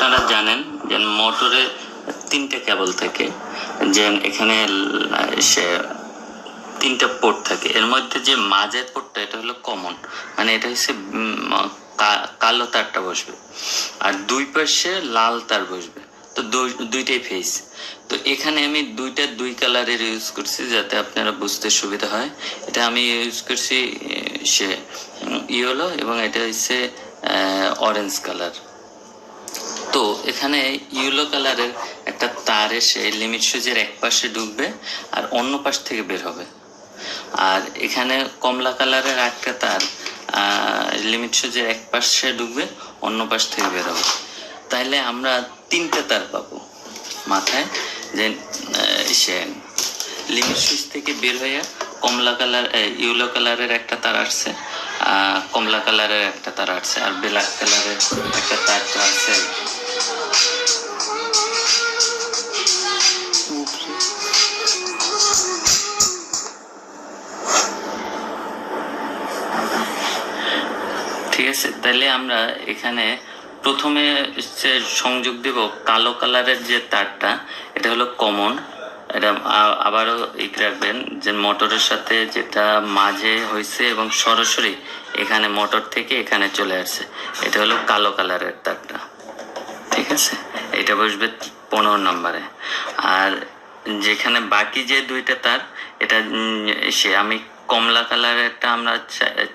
আপনারা জানেন যে মোটরে তিনটে কেবল থাকে, যে এখানে সে তিনটা পোর্ট থাকে। এর মধ্যে যে মাঝের পোর্টটা এটা হলো কমন, মানে এটা হচ্ছে কালো তারটা বসবে, আর দুই পাশে লাল তার বসবে। তো দুইটাই ফেস। তো এখানে আমি দুই কালারের ইউজ করছি যাতে আপনারা বুঝতে সুবিধা হয়। এটা আমি ইউজ করছি সে ইয়েলো, এবং এটা হচ্ছে অরেঞ্জ কালার। তো এখানে ইয়েলো কালারের একটা তার এসে লিমিট সুইচের এক পাশে ঢুকবে আর অন্য পাশ থেকে বের হবে। আর এখানে কমলা কালারের একটা তার লিমিট সুইচের এক পাশে ঢুকবে, অন্য পাশ থেকে বের হবে। তাইলে আমরা তিনটে তার পাবো মাথায়, যে সে লিমিট সুইচ থেকে বের হয়ে কমলা কালার ইয়েলো কালারের একটা তার আসছে, কমলা কালারের একটা তার আসছে, আর ব্ল্যাক কালারের একটা তার তো আছে। ঠিক আছে, তাহলে আমরা এখানে প্রথমে সংযোগ দেব কালো কালারের যে তারটা, এটা হলো কমন। এটা আবারও রাখবেন যে মোটরের সাথে যেটা মাঝে হয়েছে এবং সরাসরি এখানে মোটর থেকে এখানে চলে আসছে, এটা হলো কালো কালারের তারটা। ঠিক আছে, এটা বসবে 15 নম্বরে। আর যেখানে বাকি যে দুইটা তার, এটা সে আমি কমলা কালারেরটা আমরা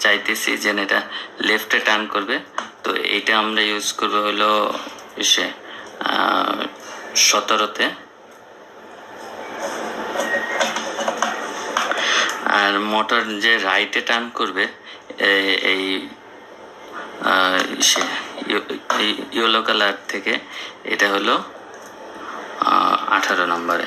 চাইতেছি যে এটা লেফটে টার্ন করবে। তো এইটা আমরা ইউজ করবো হলো সে 17তে। আর মোটর যে রাইটে টার্ন করবে এই সে ইয়েলো কালার থেকে, এটা হলো 18 নম্বরে।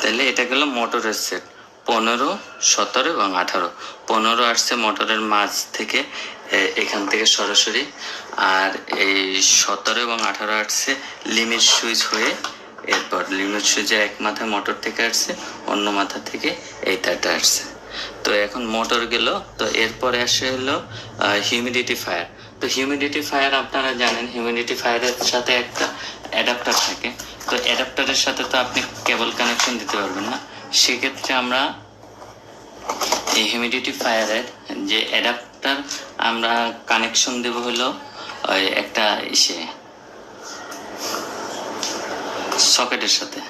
তাহলে এটা গেল মোটরের সেট 15, 17 এবং 18। 15 আসছে মোটরের মাঝ থেকে, এখান থেকে সরাসরি। আর এই 17 এবং 18 আসছে লিমিট সুইচ হয়ে, এরপর লিমিট সুইচের এক মাথা মোটর থেকে আসছে, অন্য মাথা থেকে এই তারটা আসছে। তো এখন মোটর গেল। তো এরপরে আসে হলো হিউমিডিটি ফায়ার। তো হিউমিডিটি ফায়ার আপনারা জানেন, হিউমিডিটি ফায়ারের সাথে একটা অ্যাডাপ্টার থাকে। তো অ্যাডাপ্টারের সাথে তো আপনি কেবল কানেকশন দিতে পারবেন না, সেক্ষেত্রে আমরা এই হিউমিডিটি ফায়ারের যে অ্যাডাপ্টার আমরা কানেকশন দেব হলো একটা সকেটের সাথে।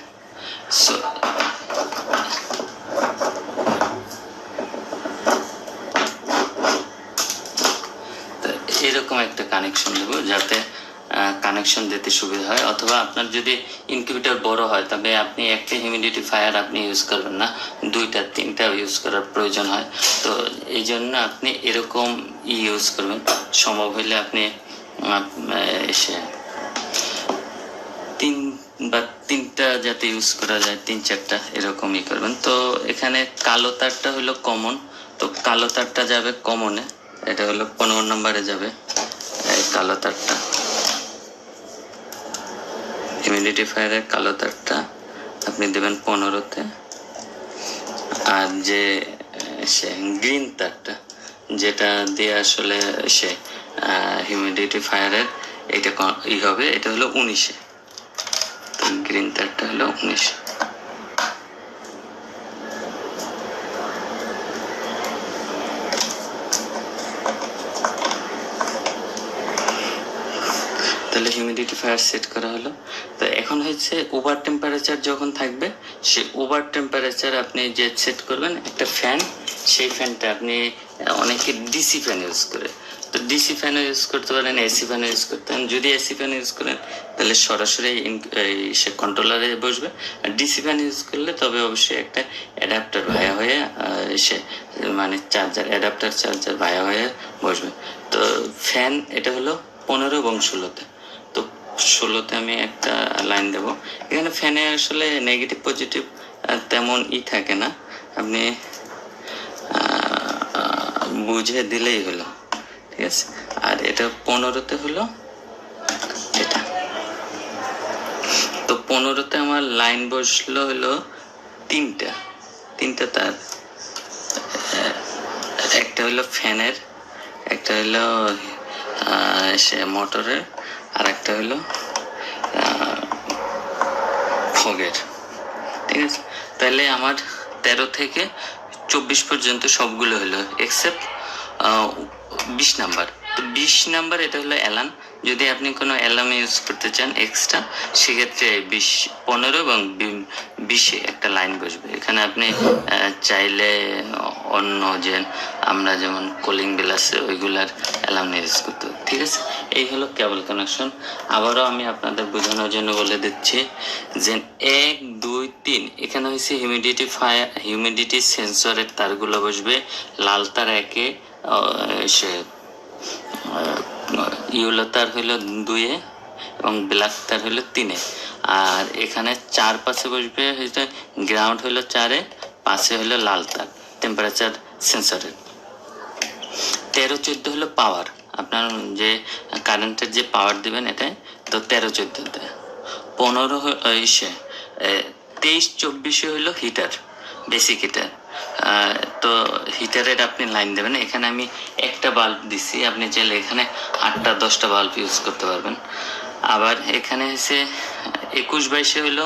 এরকম একটা কানেকশন দেবো যাতে কানেকশন দিতে সুবিধা হয়। অথবা আপনার যদি ইনকিউবেটর বড় হয় তবে আপনি একটা হিউমিডিটি ফায়ার আপনি ইউজ করবেন না, 2টা 3টা ইউজ করার প্রয়োজন হয়। তো এই জন্য আপনি এরকম ইউজ করবেন। সম্ভব হলে আপনি এসে 3 বা 3টা যাতে ইউজ করা যায়, 3-4টা এরকমই করবেন। তো এখানে কালো তারটা হলো কমন, তো কালো তারটা যাবে কমনে, এটা হলো 15 নম্বরে যাবে এই কালো তারটা। হিউমিডিটি ফায়ারের কালো তারটা আপনি দেবেন 15তে। আর যে সে গ্রিন তারটা যেটা দিয়ে আসলে সে হিউমিডিটি ফায়ারের এটা হবে, এটা হলো 19-এ। তো গ্রিন তারটা হলো 19। তাহলে হিউমিডিটি ফায়ার সেট করা হলো। তো এখন হচ্ছে ওভার টেম্পারেচার যখন থাকবে, সে ওভার টেম্পারেচার আপনি যে সেট করবেন একটা ফ্যান, সেই ফ্যানটা আপনি অনেকে ডিসি ফ্যান ইউজ করে, তো ডিসি ফ্যান ইউজ করতে পারেন, এসি ফ্যান ইউজ করতে পারেন। যদি এসি ফ্যান ইউজ করেন তাহলে সরাসরি সে কন্ট্রোলারে বসবে, আর ডিসি ফ্যান ইউজ করলে তবে অবশ্যই একটা অ্যাডাপ্টার ভায়া হয়ে সে মানে চার্জার অ্যাডাপ্টার চার্জার ভায়া হয়ে বসবে। তো ফ্যান এটা হলো 15 এবং 16তে। তো 16তে আমি একটা লাইন দেব। এখানে ফ্যানে আসলে নেগেটিভ পজিটিভ তেমন থাকে না, আপনি বুঝে দিলেই হলো। ঠিক আছে, আর এটা 15তে হলো এটা। তো 15তে আমার লাইন বসলো হলো তিনটা তার, একটা হলো ফ্যানের, একটা হলো সে মোটরের, আর একটা হলো ফগের। ঠিক আছে, তাহলে আমার 13 থেকে 24 পর্যন্ত সবগুলো হলো এক্সেপ্ট 20 নাম্বার। তো 20 নাম্বার এটা হলো অ্যালার্ম। যদি আপনি কোনো অ্যালার্ম ইউজ করতে চান এক্সট্রা, সেক্ষেত্রে 20, 15 এবং 20-এ একটা লাইন বসবে। এখানে আপনি চাইলে অন্য যে আমরা যেমন কলিং বেল আছে ওইগুলার অ্যালার্ম ইউজ করতে। ঠিক আছে, এই হলো কেবল কানেকশন। আবারও আমি আপনাদের বোঝানোর জন্য বলে দিচ্ছি যে 1, 2, 3 এখানে হয়েছে হিউমিডিটি সেন্সরের তারগুলো বসবে। লাল তার 1-এ, সে ইয়েলো তার হইলো 2-এ এবং ব্ল্যাক তার হইলো 3-এ। আর এখানে 4 পাশে বসবে হইলো গ্রাউন্ড হইলো 4-এ, পাশে হইলো লাল তার টেম্পারেচার সেন্সরের। 13, 14 হলো পাওয়ার, আপনার যে কারেন্টের যে পাওয়ার দিবেন এটাই। তো 13, 14-তে 15 23, 24 হইলো হিটার, বেসিক হিটার। তো হিটারের আপনি লাইন দেবেন। এখানে আমি একটা বাল্ব দিছি, আপনি চাইলে এখানে 8টা 10টা বাল্ব ইউজ করতে পারবেন। আবার এখানে হচ্ছে 21, 22 হইলো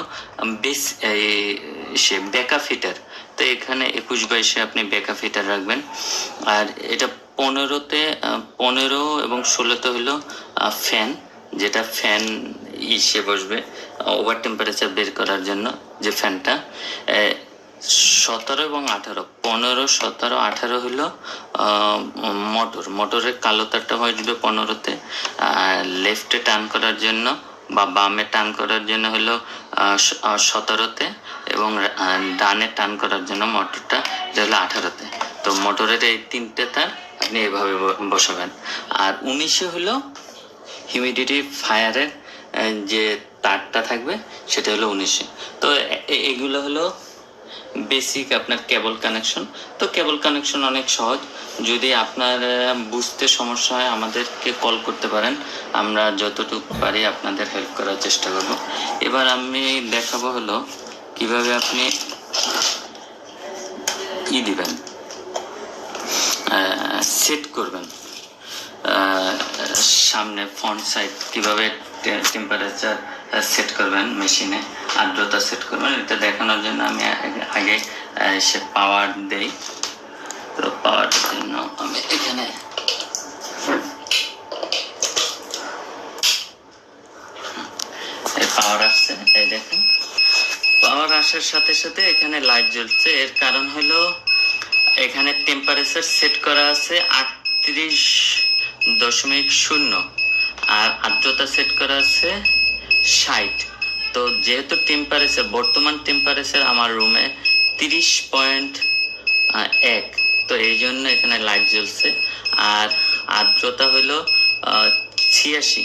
সে ব্যাকআপ হিটার। তো এখানে 21, 22-এ আপনি ব্যাকআপ হিটার রাখবেন। আর এটা 15-তে 15 এবং 16-তে হইলো ফ্যান, যেটা ফ্যান ইসে বসবে ওভার টেম্পারেচার বের করার জন্য যে ফ্যানটা। 17 এবং 18, 15, 17, 18 হলো মোটরের কালো তারটা হয়ে যাবে 15-তে। লেফটে টার্ন করার জন্য বা বামে টার্ন করার জন্য হলো 17-তে, এবং ডানে টার্ন করার জন্য মোটরটা হলো 18-তে। তো মোটরের এই 3টে তার আপনি এভাবে বসাবেন। আর 19-এ হলো হিউমিডিটি ফায়ারের যে তারটা থাকবে সেটা হলো 19-এ। তো এগুলো হলো বেসিক আপনার কেবল কানেকশন। তো কেবল কানেকশন অনেক সহজ। যদি আপনার বুঝতে সমস্যা হয় আমাদেরকে কল করতে পারেন, আমরা যতটুকু পারি আপনাদের হেল্প করার চেষ্টা করব। এবার আমি দেখাবো হলো কিভাবে আপনি দিবেন, সেট করবেন সামনে ফ্রন্ট সাইড, কিভাবে টেম্পারেচার সেট করবেন মেশিনে, আর্দ্রতা সেট করবেন। এটা দেখানোর জন্য আমি আগে সে পাওয়ার দেই। তো পাওয়ারের জন্য আমি এখানে পাওয়ার আসছে, এই দেখেন পাওয়ার আসার সাথে সাথে এখানে লাইট জ্বলছে। এর কারণ হলো এখানে টেম্পারেচার সেট করা আছে 38.0 আর আর্দ্রতা সেট করা আছে 60। তো যেহেতু টেম্পারেচার বর্তমান টেম্পারেচার আমার রুমে 30.1, তো এই জন্য এখানে লাইট জ্বলছে। আর আর্দ্রতা হলো 86।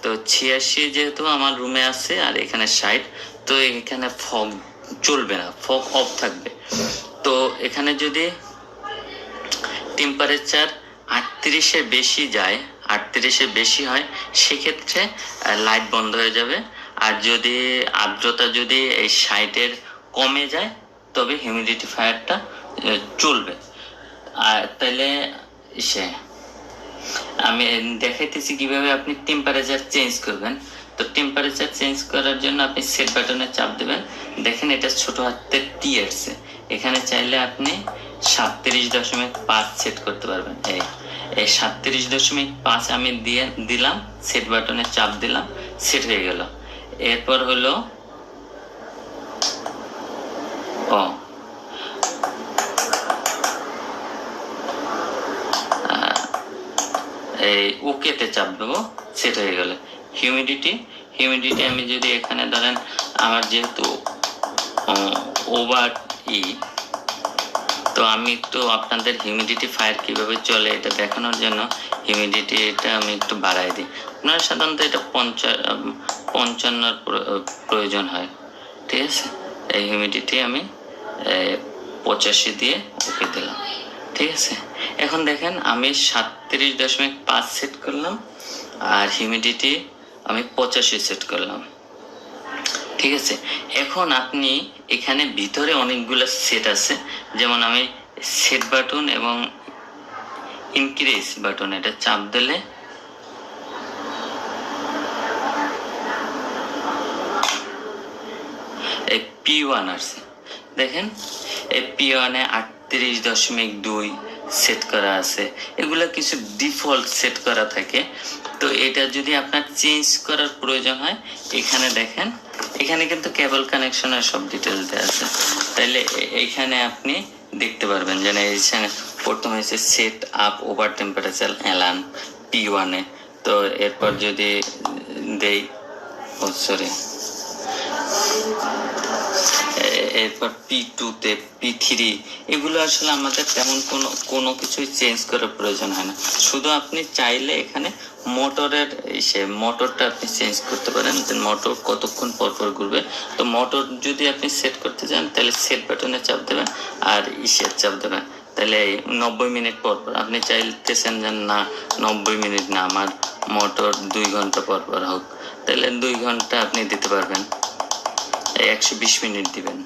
তো 86 যেহেতু আমার রুমে আছে আর এখানে 60, তো এখানে ফগ চলবে না, ফগ অফ থাকবে। তো এখানে যদি টেম্পারেচার 38-এর বেশি যায়, 38-এর বেশি হয়, সেক্ষেত্রে লাইট বন্ধ হয়ে যাবে। আর যদি আর্দ্রতা যদি এই 60-এর কমে যায় তবে হিউমিডিটি ফায়ারটা চলবে। আর তাহলে আমি দেখাইতেছি কিভাবে আপনি টেম্পারেচার চেঞ্জ করবেন। তো টেম্পারেচার চেঞ্জ করার জন্য আপনি সেট বাটনে চাপ দেবেন। দেখেন এটা ছোট হাতের টি আসছে, এখানে চাইলে আপনি 37.5 সেট করতে পারবেন। এই 37.5 আমি দিলাম, সেট বাটনে চাপ দিলাম, সেট হয়ে গেল। এরপর হলো এই ওকেতে চাপ দেবো, সেট হয়ে গেল। হিউমিডিটি আমি যদি এখানে ধরেন আমার যেহেতু ওভার তো আমি একটু আপনাদের হিউমিডিটি ফায়ার কিভাবে চলে এটা দেখানোর জন্য হিউমিডিটিটা আমি একটু বাড়াই দিই। আপনার সাধারণত এটা 55 প্রয়োজন হয়। ঠিক আছে, এই হিউমিডিটি আমি 85 দিয়ে ওকে দিলাম। ঠিক আছে, এখন দেখেন আমি 37.5 সেট করলাম আর হিউমিডিটি আমি 85 সেট করলাম। ঠিক আছে, এখন আপনি এখানে ভিতরে অনেকগুলো সেট আছে, যেমন আমি সেট বাটন এবং ইনক্রিজ বাটন এটা চাপ দিলে P1 আসছে, দেখেন এই P1 এ 38.2 সেট করা আছে, এগুলা কিছু ডিফল্ট সেট করা থাকে। তো এটা যদি আপনার চেঞ্জ করার প্রয়োজন হয়, এখানে দেখেন, এখানে কিন্তু কেবল কানেকশনের সব ডিটেলস দেওয়া আছে, তাইলে এইখানে আপনি দেখতে পারবেন যে এইখানে প্রথম হয়েছে set up over temperature alarm P1 এ। তো এরপর যদি দেই, ও সরি, এরপর P2 তে, P3, এগুলো আসলে আমাদের তেমন কোনো কিছুই চেঞ্জ করার প্রয়োজন হয় না। শুধু আপনি চাইলে এখানে মোটরটা আপনি চেঞ্জ করতে পারেন, যে মোটর কতক্ষণ পর পর ঘুরবে। তো মোটর যদি আপনি সেট করতে চান তাহলে সেট বাটনে চাপ দেবেন আর চাপ দেবেন, তাহলে 90 মিনিট পর পর। আপনি চাইতেছেন যে না 90 মিনিট না, আমার মোটর 2 ঘন্টা পর পর হোক, তাহলে 2 ঘন্টা আপনি দিতে পারবেন। 120 মিনিট দিবেন,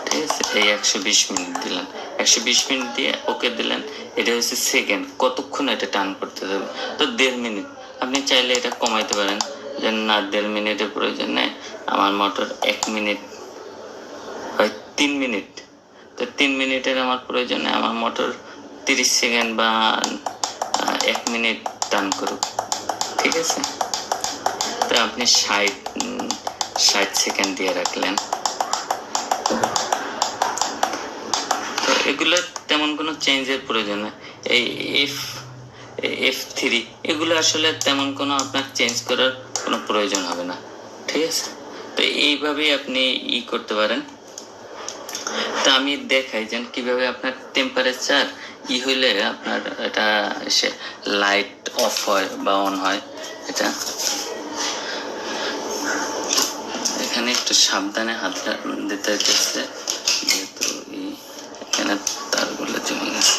ঠিক আছে? এই 120 মিনিট দিলেন, 120 মিনিট দিয়ে ওকে দিলেন। এটা হচ্ছে সেকেন্ড, কতক্ষণ এটা টার্ন করতে হবে। তো 1.5 মিনিট। আপনি চাইলে এটা কমাইতে পারেন, যে না 1.5 মিনিটের প্রয়োজন নেই, আমার মোটর 1 মিনিট হয় 3 মিনিট, তো 3 মিনিটের আমার প্রয়োজন নেই, আমার মোটর 30 সেকেন্ড বা 1 মিনিট টার্ন করুক, ঠিক আছে? তো আপনি 60 সেকেন্ড দিয়ে রাখলেন। তো এগুলো তেমন কোনো চেঞ্জের প্রয়োজন নেই। এই F3 এগুলো আসলে তেমন কোনো আপনার চেঞ্জ করার কোনো প্রয়োজন হবে না, ঠিক আছে? তো এইভাবেই আপনি করতে পারেন। তো আমি দেখাই যে কিভাবে আপনার টেম্পারেচার হইলে আপনার এটা লাইট অফ হয় বা অন হয়। এটা এখানে একটু সাবধানে হাত দিতে হচ্ছে, যেহেতু এখানে তারগুলো জমে গেছে।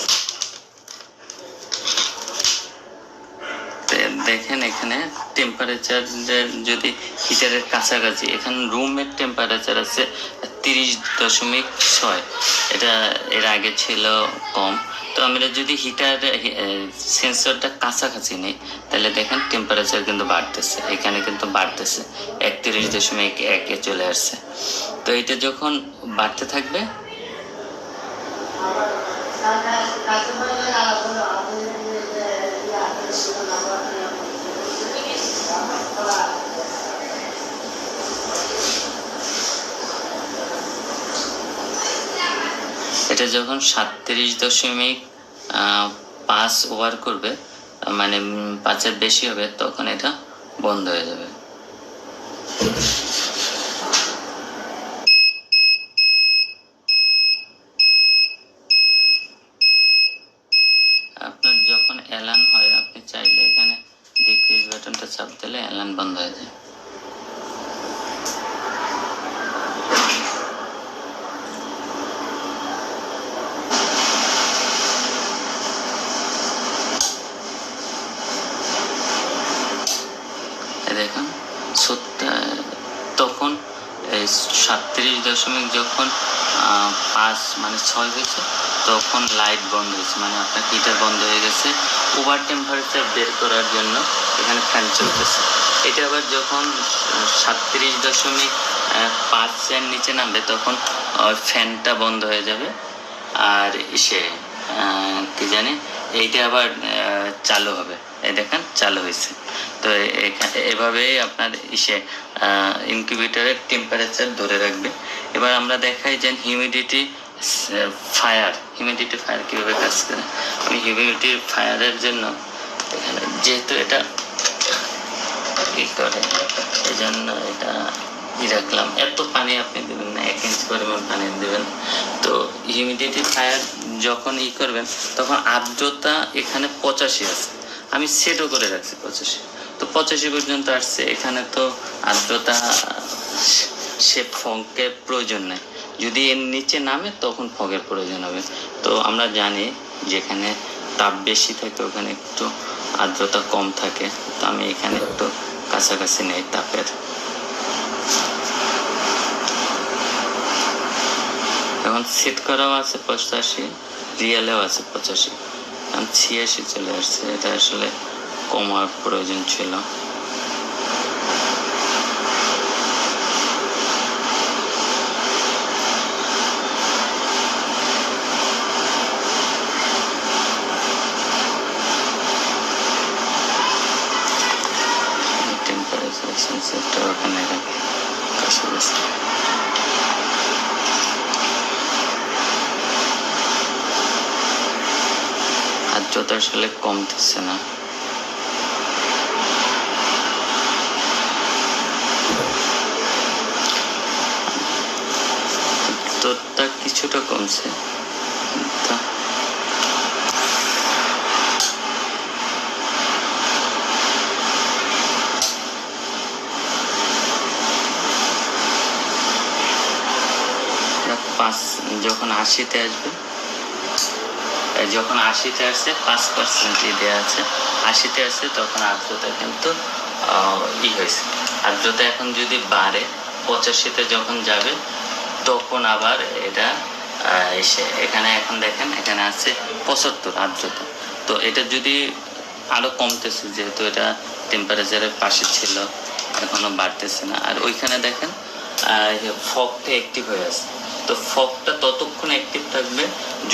দেখেন এখানে টেম্পারেচার যদি হিটারের কাছাকাছি, এখানে রুমের টেম্পারেচার আছে 30.6, এটা এর আগে ছিল কম। তো আমরা যদি হিটার সেন্সরটা কাছাকাছি নেই, তাহলে দেখেন টেম্পারেচার কিন্তু বাড়তেছে, এখানে কিন্তু বাড়তেছে 31.1-এ চলে আসছে। তো এটা যখন বাড়তে থাকবে, এটা যখন 37.5 ওভার করবে, মানে 5-এর বেশি হবে, তখন এটা বন্ধ হয়ে যাবে। আপনার যখন অ্যালার্ম হয়, আপনি চাইলে এখানে ডিক্রিজ বাটনটা চাপ দিলে অ্যালার্ম বন্ধ হয়ে যায়। দেখুন তখন 37.5 যখন 5 মানে 6 হয়েছে, তখন লাইট বন্ধ হয়েছে, মানে আপনার হিটার বন্ধ হয়ে গেছে। ওভার টেম্পারেচার বের করার জন্য এখানে ফ্যান চলতেছে। এটা আবার যখন 37.5-এর নিচে নামবে, তখন ফ্যানটা বন্ধ হয়ে যাবে, আর কি জানি এইটা আবার চালু হবে। এই দেখেন চালু হয়েছে। তো এভাবেই আপনার ইনকিউবেটরের টেম্পারেচার ধরে রাখবে। এবার আমরা দেখাই যে হিউমিডিটি ফায়ার কীভাবে কাজ করে। আমি হিউমিডিটি ফায়ারের জন্য এখানে, যেহেতু এটা করে, এই জন্য এটা রাখলাম। এত পানি আপনি দেবেন না, 1 ইঞ্চি পরিমাণ পানি দেবেন। তো হিউমিডিটি ফায়ার যখন করবেন, তখন আর্দ্রতা এখানে 85 আছে, আমি সেটও করে রাখছি 85। তো 85 পর্যন্ত আসছে। এখানে তো আর্দ্রতা ফগের প্রয়োজন নেই, যদি এর নিচে নামে তখন ফগের প্রয়োজন হবে। তো আমরা জানি যেখানে তাপ বেশি থাকে ওখানে একটু আর্দ্রতা কম থাকে। তো আমি এখানে একটু কাছাকাছি নেই তাপের। এখন সেট করাও আছে 85, রিয়েলেও আছে 85, এখন 86 চলে আসছে। এটা আসলে কমার প্রয়োজন ছিল। ইন্ডাকশন সেটটা ওখানে রাখি, কাছাকাছি। আর্দ্রতা আসলে কমতেছে না। আর্দ্রতা কিছুটা কমছে, যখন 80-তে আসবে, যখন 80-তে আসছে 5% দেওয়া আছে, 80-তে আসছে তখন আর্দ্রতা কিন্তু হয়েছে। আর্দ্রতা এখন যদি বাড়ে 85-তে যখন যাবে তখন আবার এটা এসে এখানে এখন দেখেন এখানে আছে 75 আর্দ্রতা। তো এটা যদি আরো কমতেছে, যেহেতু এটা টেম্পারেচারের পাশে ছিল, এখনো বাড়তেছে না। আর ওইখানে দেখেন ফগটা অ্যাক্টিভ হয়ে আছে। তো ফগটা ততক্ষণ অ্যাক্টিভ থাকবে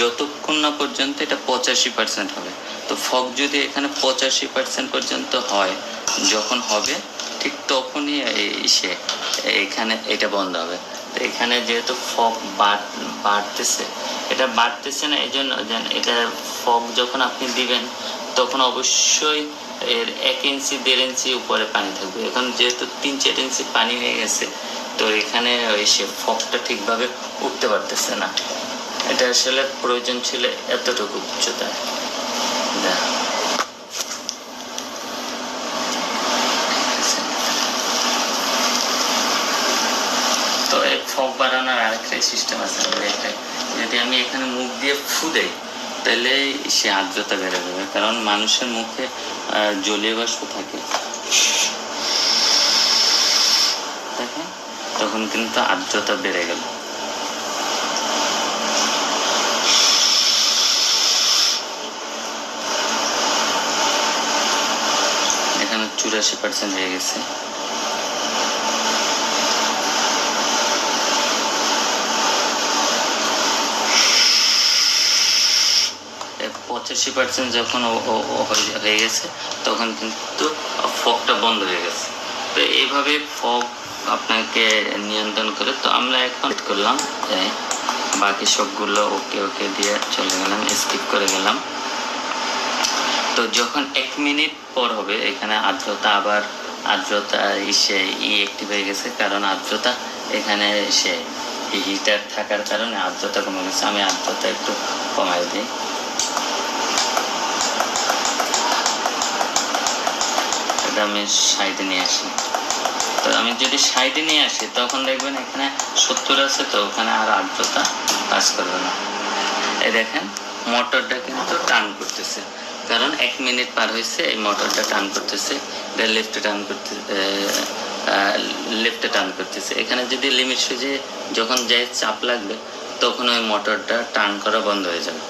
যতক্ষণ না পর্যন্ত এটা 85% হবে। তো ফগ যদি এখানে 85% পর্যন্ত হয়, যখন হবে ঠিক তখনই এখানে এটা বন্ধ হবে। তো এখানে যেহেতু ফগ বাড়তেছে, এটা বাড়তেছে না, এই জন্য এটা ফগ যখন আপনি দিবেন তখন অবশ্যই এর 1 ইঞ্চি 1.5 ইঞ্চি উপরে পানি থাকবে। এখন যেহেতু 3-4 ইঞ্চি পানি হয়ে গেছে, তো এখানে ফগটা ঠিকভাবে উঠতে পারতেছে না। এটা আসলে প্রয়োজন ছিল এতটুকু উচ্চতায়। তো এই ফগ বাড়ানোর আরেকটা সিস্টেম আছে, যদি আমি এখানে মুখ দিয়ে ফু দেই তাহলে সে আর্দ্রতা বেড়ে যাবে, কারণ মানুষের মুখে জলীয় বাষ্প থাকে, তখন কিন্তু আর্দ্রতা বেড়ে গেল। এখানে 84% হয়ে গেছে। 85% যখন হয়ে গেছে তখন কিন্তু ফগটা বন্ধ হয়ে গেছে। তো এইভাবে ফগ আপনাকে নিয়ন্ত্রণ করে। তো আমরা এখন করলাম বাকি সবগুলো ওকে দিয়ে চলে গেলাম, স্কিপ করে গেলাম। তো যখন 1 মিনিট পর হবে, এখানে আর্দ্রতা অ্যাক্টিভ হয়ে গেছে, কারণ আর্দ্রতা এখানে হিটার থাকার কারণে আর্দ্রতা কমে গেছে। আমি আর্দ্রতা একটু কমাই দিই। এটা আমি সাইডে নিয়ে আসি। তো আমি যদি সাইডে নিয়ে আসি তখন দেখবেন এখানে 70 আছে, তো ওখানে আর আর্দ্রতা কাজ করবে না। এই দেখেন মোটরটা কিন্তু টার্ন করতেছে, কারণ 1 মিনিট পার হয়েছে, এই মোটরটা টার্ন করতেছে, লেফটে টার্ন করতেছে। এখানে যদি লিমিট সুইচে যখন যায় চাপ লাগবে তখন ওই মোটরটা টার্ন করা বন্ধ হয়ে যাবে।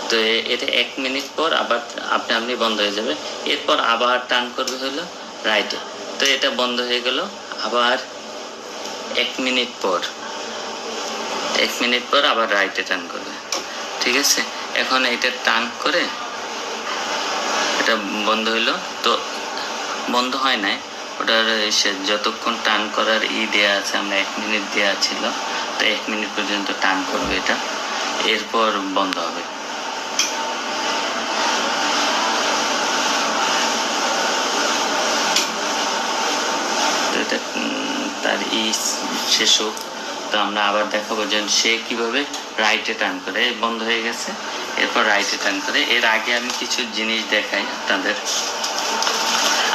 তো এটা 1 মিনিট পর আবার আপনি বন্ধ হয়ে যাবে। এরপর আবার টার্ন করবে হলো রাইটে, তো এটা বন্ধ হয়ে গেল। আবার 1 মিনিট পর আবার রাইটে টার্ন করবে, ঠিক আছে। এখন এটা টার্ন করে এটা বন্ধ হইলো। তো বন্ধ হয় নাই, ওটার যতক্ষণ টার্ন করার দেয়া আছে, আমরা 1 মিনিট দেওয়া ছিল, তো 1 মিনিট পর্যন্ত টার্ন করবে এটা, এরপর বন্ধ হবে। এটা তার শেষ হোক, তো আমরা আবার দেখাবো যে সে কিভাবে রাইটে টার্ন করে। বন্ধ হয়ে গেছে, এরপর রাইটে টার্ন করে। এর আগে আমি কিছু জিনিস দেখাই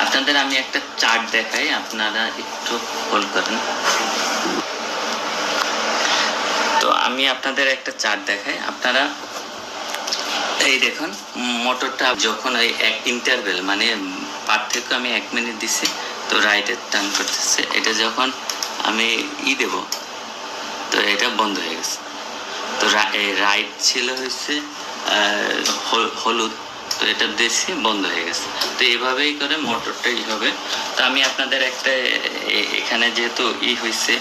আপনাদের আমি একটা চার্ট দেখাই, আপনারা একটু হোল্ড করেন। তো আমি আপনাদের একটা চার্ট দেখাই, আপনারা এই দেখুন মোটরটা যখন ওই এক ইন্টারভেল মানে পার্থক্য আমি 1 মিনিট দিছি, তো রাইটে টার্ন করতেছে। এটা যখন আমি দেব, তো এটা বন্ধ হয়ে গেছে। তো রাইট ছিল হচ্ছে হলুদ, তো এটা দেশি বন্ধ হয়ে গেছে। তো এইভাবেই করে মোটরটা হবে। তো আমি আপনাদের একটা এখানে যেহেতু হয়েছে